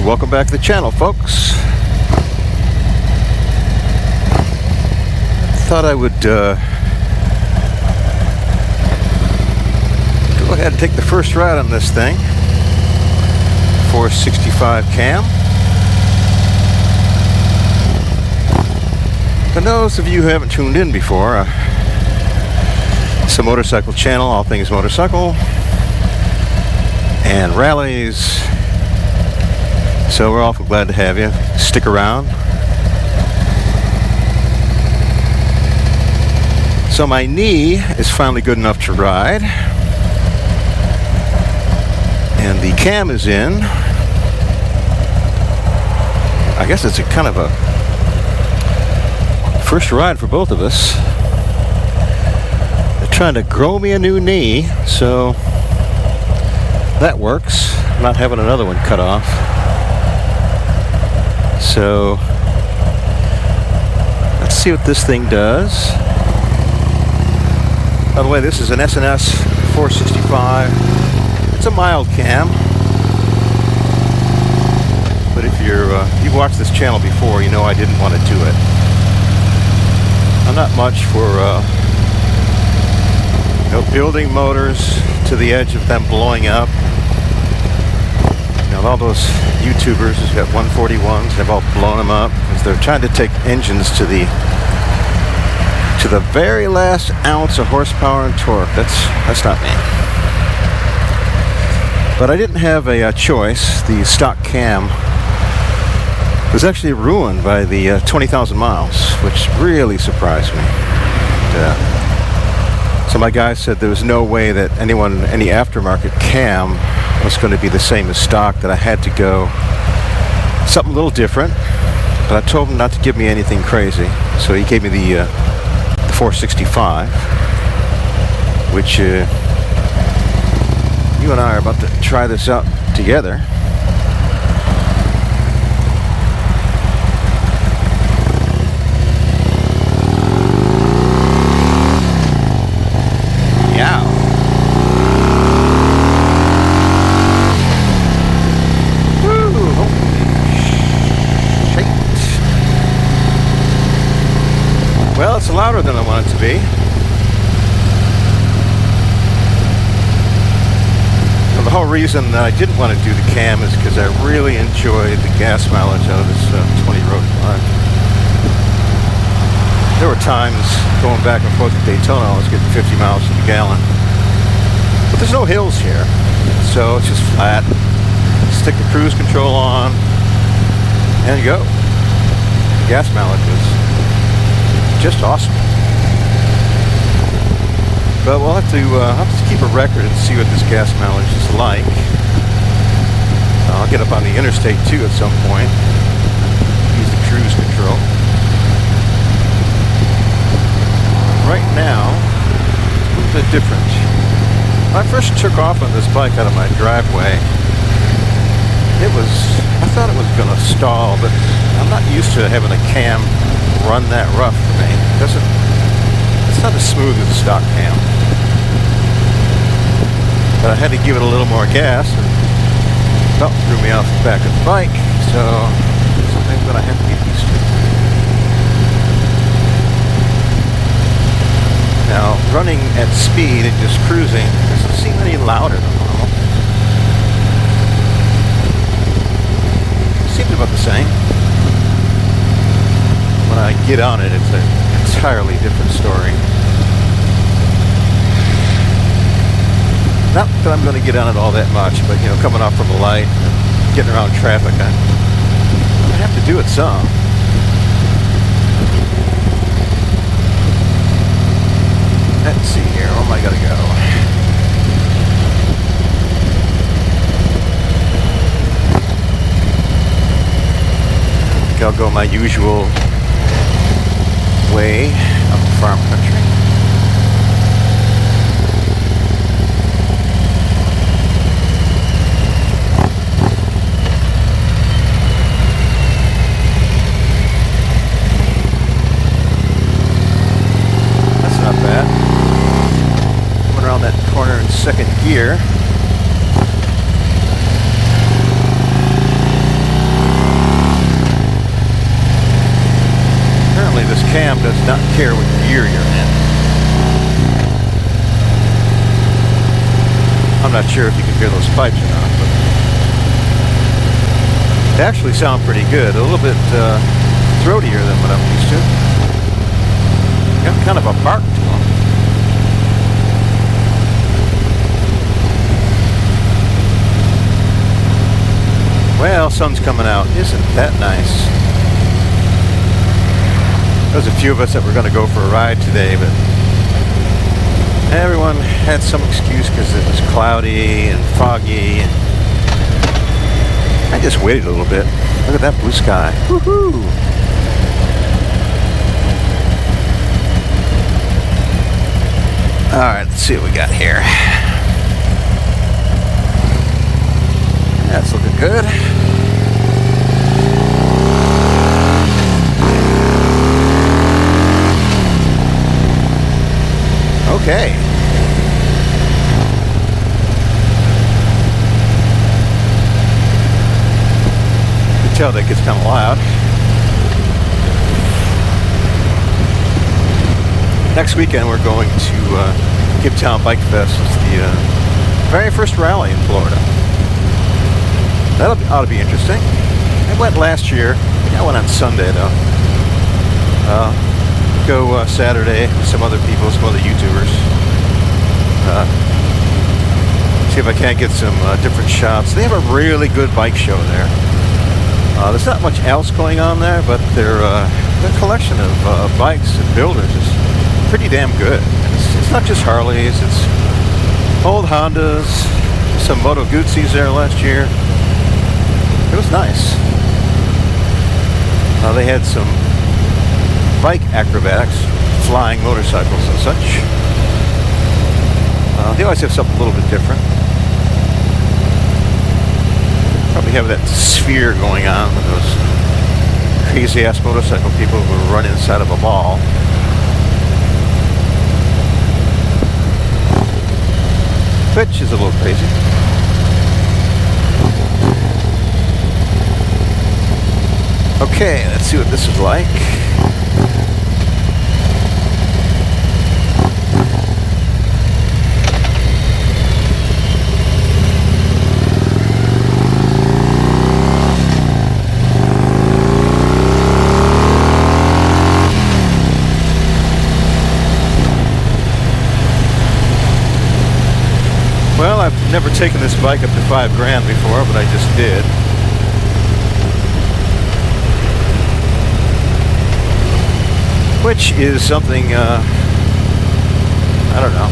Welcome back to the channel, folks. Thought I would go ahead and take the first ride on this thing. 465 cam. For those of you who haven't tuned in before, it's a motorcycle channel, all things motorcycle and rallies. So we're awful glad to have you. Stick around. So my knee is finally good enough to ride. And the cam is in. I guess it's a kind of a first ride for both of us. They're trying to grow me a new knee, so that works. I'm not having another one cut off. So let's see what this thing does. By the way, this is an SNS 465. It's a mild cam, but if you've watched this channel before, you know I didn't want to do it. I'm not much for building motors to the edge of them blowing up. You know, all those YouTubers who've got 141s, they've all blown them up because they're trying to take engines to the very last ounce of horsepower and torque. That's not me. But I didn't have a choice. The stock cam was actually ruined by the 20,000 miles, which really surprised me. So my guy said there was no way that any aftermarket cam was going to be the same as stock, that I had to go something a little different. But I told him not to give me anything crazy, so he gave me the 465, which you and I are about to try this out together. Well, it's louder than I want it to be. Well, the whole reason that I didn't want to do the cam is because I really enjoyed the gas mileage out of this 20 road line. There were times going back and forth to Daytona, I was getting 50 miles to the gallon. But there's no hills here, so it's just flat. Stick the cruise control on, and you go. The gas mileage was just awesome. But we'll have to keep a record and see what this gas mileage is like. I'll get up on the interstate too at some point. Use the cruise control. Right now, it's a little bit different. When I first took off on this bike out of my driveway, I thought it was going to stall, but I'm not used to having a cam run that rough for me. It's not as smooth as a stock cam. But I had to give it a little more gas, and that threw me off the back of the bike, so something that I have to get used to. Now, running at speed and just cruising doesn't seem any louder than normal. Seems about the same. When I get on it, it's an entirely different story. Not that I'm going to get on it all that much, but coming off from a light and getting around traffic, I have to do it some. Let's see here, where am I going to go? I think I'll go my usual way up the farm country. That's not bad. Coming around that corner in second gear. this cam does not care what gear you're in. I'm not sure if you can hear those pipes or not, but they actually sound pretty good. A little bit throatier than what I'm used to. Got kind of a bark to them. Well, sun's coming out. Isn't that nice? There's a few of us that were going to go for a ride today, but everyone had some excuse because it was cloudy and foggy. And I just waited a little bit. Look at that blue sky. Woohoo! Alright, let's see what we got here. That's looking good. Okay. You can tell that gets kind of loud. Next weekend we're going to Gibtown Bike Fest. It's the very first rally in Florida. That ought to be interesting. I went last year. I went on Sunday though. Go Saturday with some other people, some other YouTubers. See if I can't get some different shots. They have a really good bike show there. There's not much else going on there, but their collection of bikes and builders is pretty damn good. It's not just Harleys, it's old Hondas, some Moto Guzzi's there last year. It was nice. They had some bike acrobatics, flying motorcycles and such. They always have something a little bit different. Probably have that sphere going on with those crazy ass motorcycle people who run inside of a ball. Which is a little crazy. Okay, let's see what this is like. Well, I've never taken this bike up to $5 grand before, but I just did. Which is something, I don't know,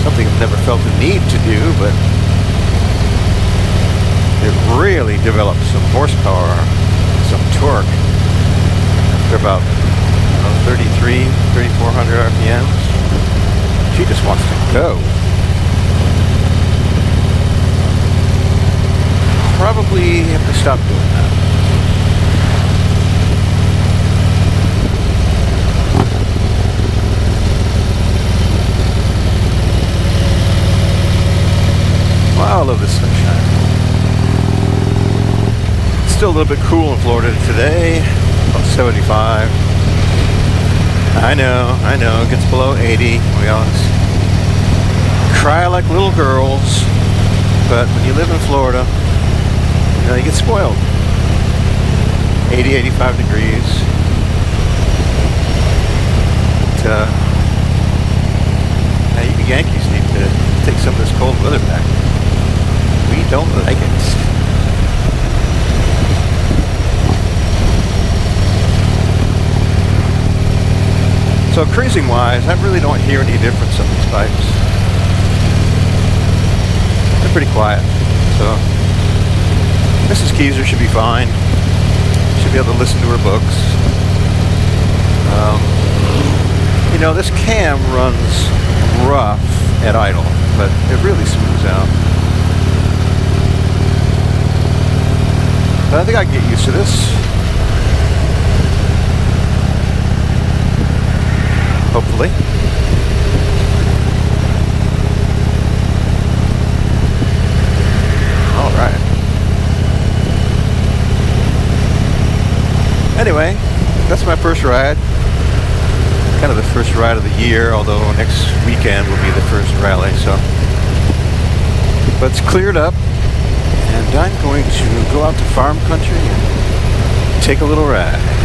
something I've never felt the need to do, but it really developed some horsepower, some torque after about 3,400 RPMs. She just wants to go. Probably have to stop doing that. Wow, I love this sunshine. It's still a little bit cool in Florida today, about 75. I know, it gets below 80. We always cry like little girls, but when you live in Florida, you know, you get spoiled. 80, 85 degrees. But, you Yankees need to take some of this cold weather back. We don't like it. So cruising wise, I really don't hear any difference on these bikes. They're pretty quiet. So Mrs. Keyser should be fine. Should be able to listen to her books. You know, this cam runs rough at idle, but it really smooths out. But I think I can get used to this. Hopefully. All right. Anyway, that's my first ride. Kind of the first ride of the year, although next weekend will be the first rally, so. But it's cleared up, and I'm going to go out to farm country and take a little ride.